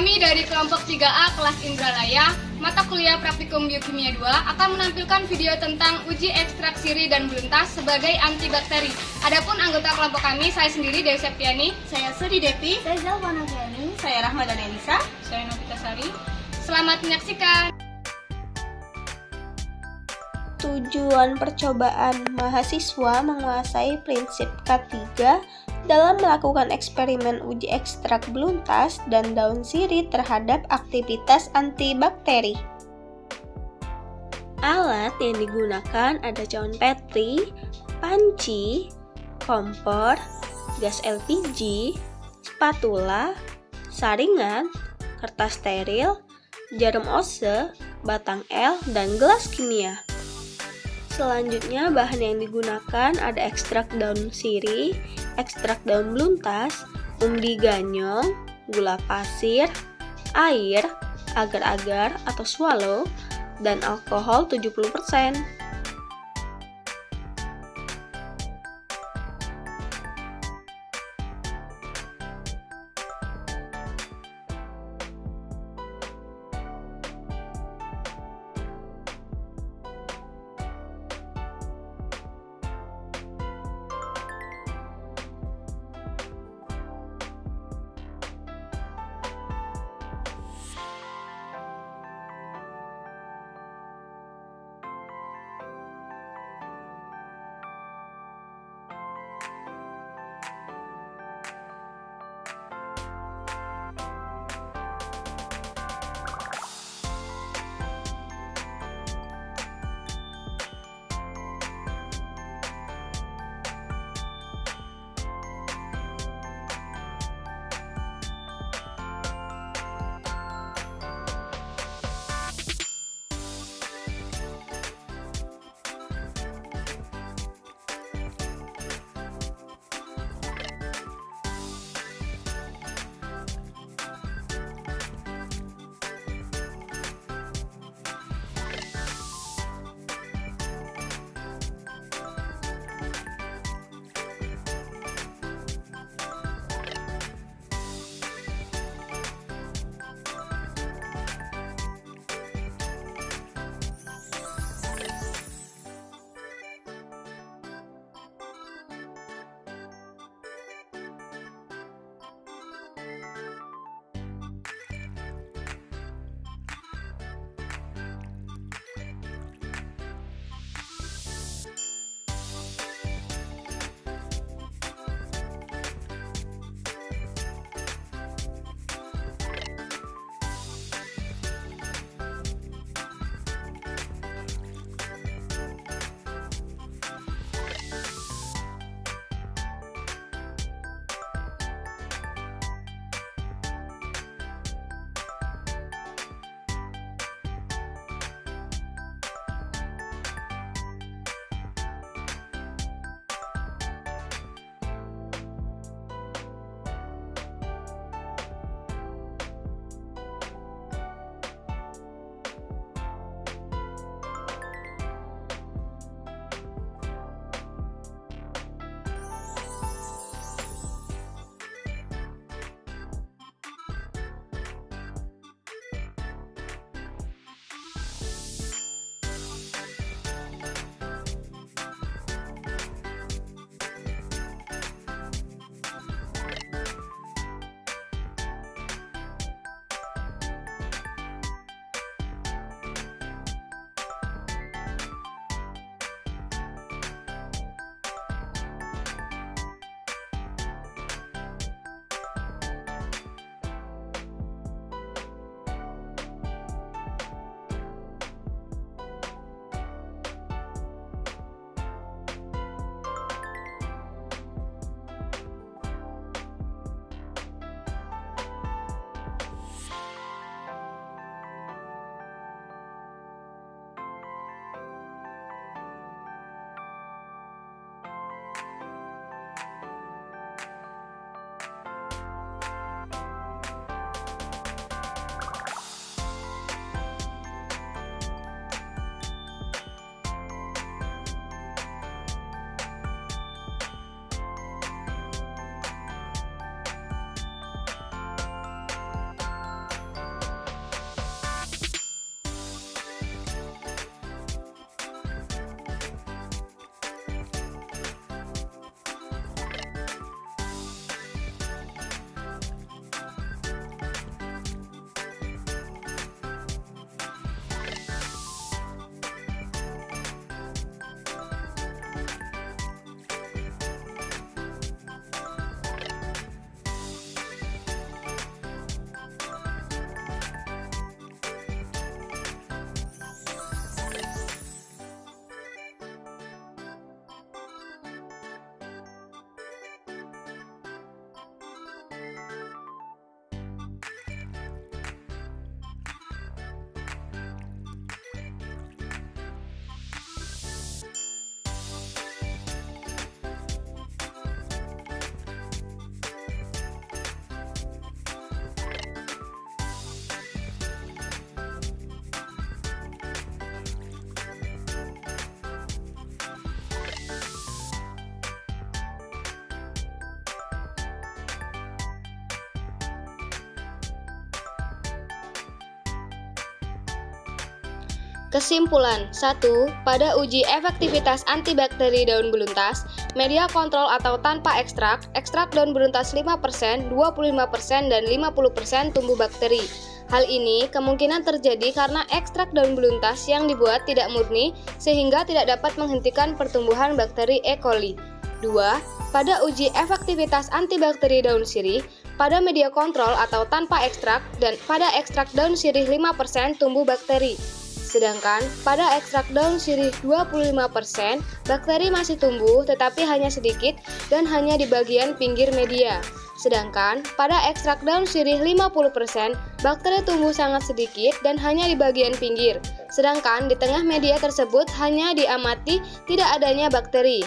Kami dari kelompok 3A kelas Indralaya, mata kuliah Praktikum Biokimia 2 akan menampilkan video tentang uji ekstrak sirih dan beluntas sebagai antibakteri. Adapun anggota kelompok kami, saya sendiri Dewi Septiani, Saya Suri Devi, Saya Zalwana Fiani. saya Rahmadan Elisa. saya Novita Sari. Selamat menyaksikan. Tujuan percobaan mahasiswa menguasai prinsip K3 dalam melakukan eksperimen uji ekstrak beluntas dan daun sirih terhadap aktivitas antibakteri. Alat yang digunakan ada cawan petri, panci, kompor, gas LPG, spatula, saringan, kertas steril, jarum ose, batang L, dan gelas kimia. Selanjutnya, bahan yang digunakan ada ekstrak daun sirih, ekstrak daun beluntas, umbi ganyong, gula pasir, air, agar-agar atau swallow, dan alkohol 70%. Kesimpulan 1. Pada uji efektivitas antibakteri daun beluntas, media kontrol atau tanpa ekstrak daun beluntas 5%, 25%, dan 50% tumbuh bakteri. Hal ini kemungkinan terjadi karena ekstrak daun beluntas yang dibuat tidak murni sehingga tidak dapat menghentikan pertumbuhan bakteri E. coli. 2. Pada uji efektivitas antibakteri daun sirih, pada media kontrol atau tanpa ekstrak dan pada ekstrak daun sirih 5% tumbuh bakteri. Sedangkan pada ekstrak daun sirih 25%, bakteri masih tumbuh tetapi hanya sedikit dan hanya di bagian pinggir media. Sedangkan pada ekstrak daun sirih 50%, bakteri tumbuh sangat sedikit dan hanya di bagian pinggir. Sedangkan di tengah media tersebut hanya diamati tidak adanya bakteri.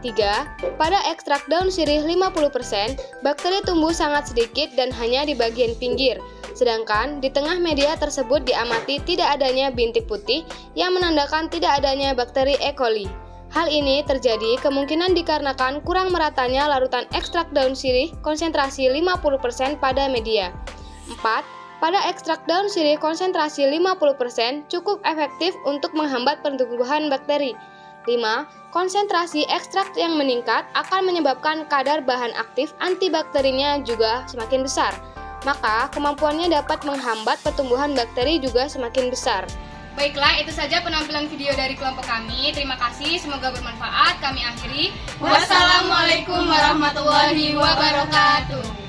3. Pada ekstrak daun sirih 50%, bakteri tumbuh sangat sedikit dan hanya di bagian pinggir. Sedangkan di tengah media tersebut diamati tidak adanya bintik putih yang menandakan tidak adanya bakteri E. coli. Hal ini terjadi kemungkinan dikarenakan kurang meratanya larutan ekstrak daun sirih konsentrasi 50% pada media. 4. Pada ekstrak daun sirih konsentrasi 50% cukup efektif untuk menghambat pertumbuhan bakteri. 5. Konsentrasi ekstrak yang meningkat akan menyebabkan kadar bahan aktif antibakterinya juga semakin besar. Maka kemampuannya dapat menghambat pertumbuhan bakteri juga semakin besar. Baiklah, itu saja penampilan video dari kelompok kami. Terima kasih, semoga bermanfaat. Kami akhiri. Wassalamualaikum warahmatullahi wabarakatuh.